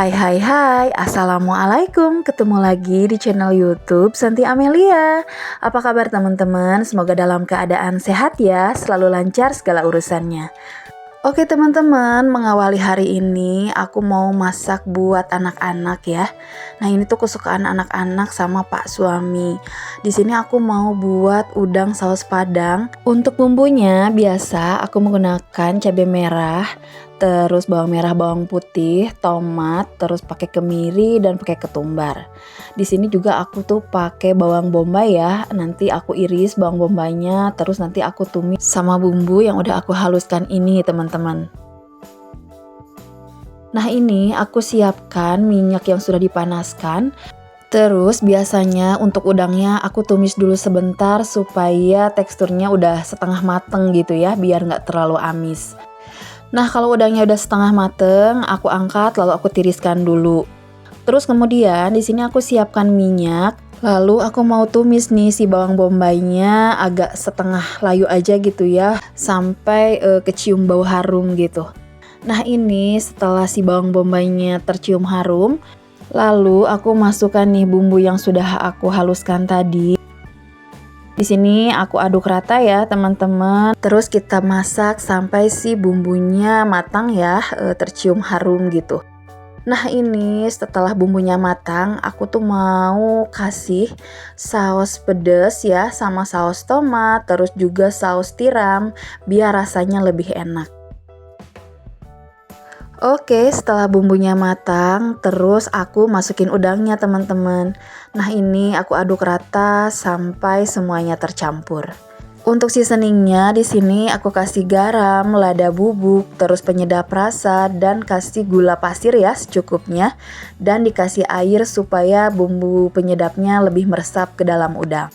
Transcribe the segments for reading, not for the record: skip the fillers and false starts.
Hai hai hai, Assalamualaikum. Ketemu lagi di channel YouTube Santi Amelia. Apa kabar teman-teman? Semoga dalam keadaan sehat ya, selalu lancar segala urusannya. Oke teman-teman, mengawali hari ini aku mau masak buat anak-anak ya. Nah ini tuh kesukaan anak-anak sama pak suami. Di sini aku mau buat udang saus padang. Untuk bumbunya biasa aku menggunakan cabai merah, terus bawang merah, bawang putih, tomat, terus pakai kemiri dan pakai ketumbar. Di sini juga aku tuh pakai bawang bombay ya. Nanti aku iris bawang bombaynya, terus nanti aku tumis sama bumbu yang udah aku haluskan ini teman-teman. Nah ini aku siapkan minyak yang sudah dipanaskan. Terus biasanya untuk udangnya aku tumis dulu sebentar supaya teksturnya udah setengah mateng gitu ya, biar nggak terlalu amis. Nah kalau udangnya udah setengah mateng, aku angkat lalu aku tiriskan dulu. Terus kemudian di sini aku siapkan minyak, lalu aku mau tumis nih si bawang bombaynya agak setengah layu aja gitu ya, sampai kecium bau harum gitu. Nah ini setelah si bawang bombaynya tercium harum, lalu aku masukkan nih bumbu yang sudah aku haluskan tadi. Di sini aku aduk rata ya teman-teman. Terus kita masak sampai si bumbunya matang ya, tercium harum gitu. Nah ini setelah bumbunya matang, aku tuh mau kasih saus pedas ya, sama saus tomat, terus juga saus tiram, biar rasanya lebih enak. Oke, setelah bumbunya matang, terus aku masukin udangnya teman-teman. Nah ini aku aduk rata sampai semuanya tercampur. Untuk seasoningnya di sini aku kasih garam, lada bubuk, terus penyedap rasa dan kasih gula pasir ya secukupnya, dan dikasih air supaya bumbu penyedapnya lebih meresap ke dalam udang.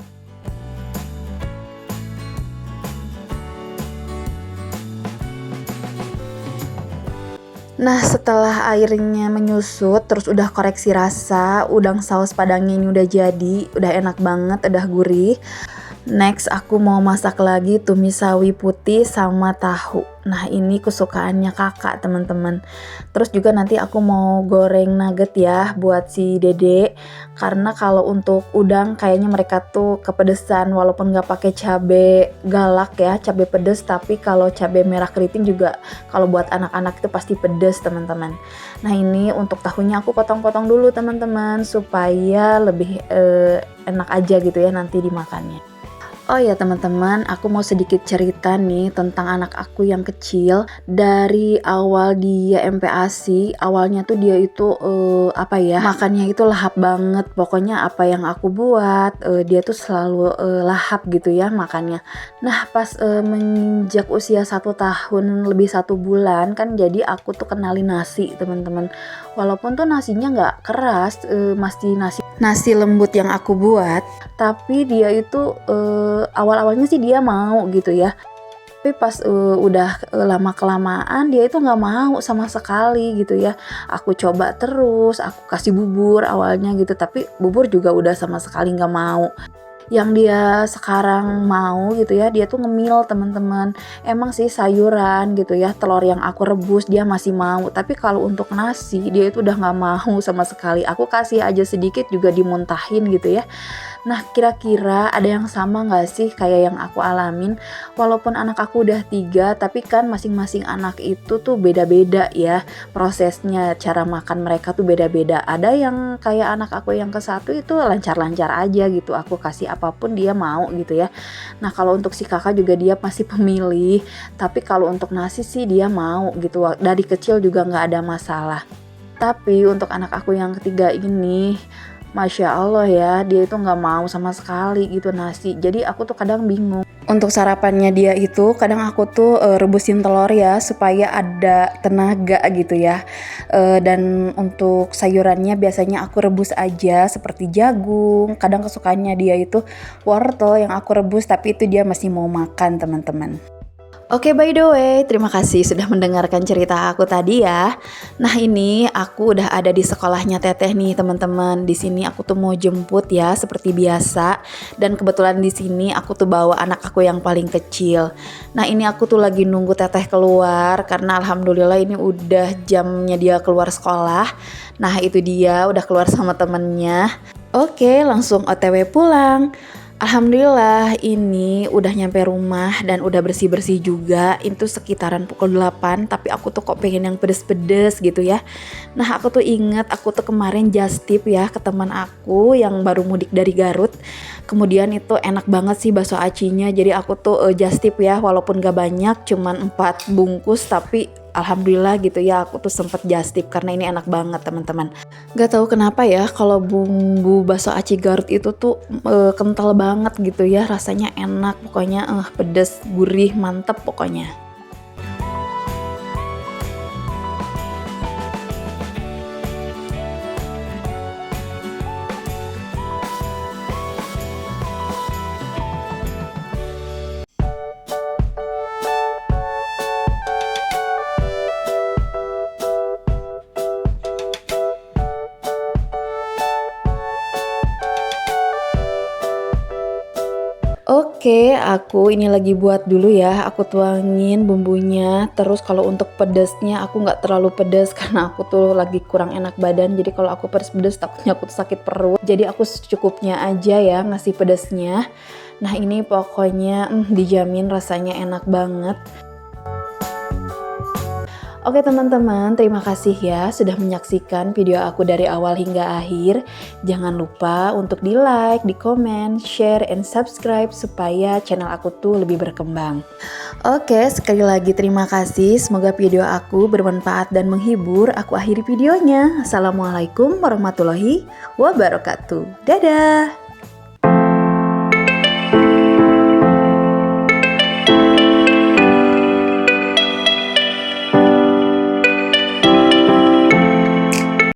Nah setelah airnya menyusut, terus udah koreksi rasa, udang saus padangnya ini udah jadi, udah enak banget, udah gurih. Next aku mau masak lagi tumis sawi putih sama tahu. Nah ini kesukaannya kakak teman-teman. Terus juga nanti aku mau goreng nugget ya buat si dede. Karena kalau untuk udang kayaknya mereka tuh kepedesan, walaupun gak pakai cabai galak ya, cabai pedes. Tapi kalau cabai merah keriting juga kalau buat anak-anak itu pasti pedes teman-teman. Nah ini untuk tahunya aku potong-potong dulu teman-teman, supaya lebih enak aja gitu ya nanti dimakannya. Oh ya teman-teman, aku mau sedikit cerita nih tentang anak aku yang kecil. Dari awal dia MPASI, awalnya tuh dia itu makannya itu lahap banget. Pokoknya apa yang aku buat, dia tuh selalu lahap gitu ya makannya. Nah pas menginjak usia 1 tahun lebih 1 bulan kan, jadi aku tuh kenalin nasi teman-teman. Walaupun tuh nasinya nggak keras, masih nasi lembut yang aku buat, tapi dia itu awal-awalnya sih dia mau gitu ya, tapi pas udah lama kelamaan dia itu nggak mau sama sekali gitu ya. Aku coba terus, aku kasih bubur awalnya gitu, tapi bubur juga udah sama sekali nggak mau. Yang dia sekarang mau gitu ya, dia tuh ngemil teman-teman. Emang sih sayuran gitu ya, telur yang aku rebus dia masih mau, tapi kalau untuk nasi dia itu udah nggak mau sama sekali. Aku kasih aja sedikit juga dimuntahin gitu ya. Nah kira-kira ada yang sama gak sih kayak yang aku alamin? Walaupun anak aku udah 3, tapi kan masing-masing anak itu tuh beda-beda ya prosesnya, cara makan mereka tuh beda-beda. Ada yang kayak anak aku yang ke-1 itu lancar-lancar aja gitu, aku kasih apapun dia mau gitu ya. Nah kalau untuk si kakak juga dia masih pemilih, tapi kalau untuk nasi sih dia mau gitu, dari kecil juga gak ada masalah. Tapi untuk anak aku yang ketiga ini, Masya Allah ya, dia itu nggak mau sama sekali gitu nasi. Jadi aku tuh kadang bingung. Untuk sarapannya dia itu kadang aku tuh rebusin telur ya, supaya ada tenaga gitu ya. Dan untuk sayurannya biasanya aku rebus aja seperti jagung. Kadang kesukaannya dia itu wortel yang aku rebus, tapi itu dia masih mau makan teman-teman. Oke, by the way, terima kasih sudah mendengarkan cerita aku tadi ya. Nah, ini aku udah ada di sekolahnya Teteh nih, teman-teman. Di sini aku tuh mau jemput ya, seperti biasa. Dan kebetulan di sini aku tuh bawa anak aku yang paling kecil. Nah, ini aku tuh lagi nunggu Teteh keluar karena alhamdulillah ini udah jamnya dia keluar sekolah. Nah, itu dia udah keluar sama temennya. Oke, langsung OTW pulang. Alhamdulillah ini udah nyampe rumah dan udah bersih-bersih juga. Itu sekitaran pukul 8, tapi aku tuh kok pengen yang pedes-pedes gitu ya. Nah, aku tuh inget aku tuh kemarin just tip ya ke teman aku yang baru mudik dari Garut. Kemudian itu enak banget sih bakso acinya. Jadi aku tuh just tip ya, walaupun gak banyak, cuman 4 bungkus, tapi alhamdulillah gitu ya aku tuh sempet just tip karena ini enak banget teman-teman. Gak tahu kenapa ya kalau bumbu bakso aci Garut itu tuh kental banget gitu ya, rasanya enak pokoknya, pedes, gurih, mantep pokoknya. Oke, aku ini lagi buat dulu ya, aku tuangin bumbunya. Terus kalau untuk pedesnya aku nggak terlalu pedes karena aku tuh lagi kurang enak badan. Jadi kalau aku pedes-pedes takutnya aku tuh sakit perut. Jadi aku secukupnya aja ya ngasih pedesnya. Nah, ini pokoknya dijamin rasanya enak banget. Oke teman-teman, terima kasih ya sudah menyaksikan video aku dari awal hingga akhir. Jangan lupa untuk di like, di komen, share, and subscribe supaya channel aku tuh lebih berkembang. Oke, sekali lagi terima kasih. Semoga video aku bermanfaat dan menghibur. Aku akhiri videonya. Assalamualaikum warahmatullahi wabarakatuh. Dadah!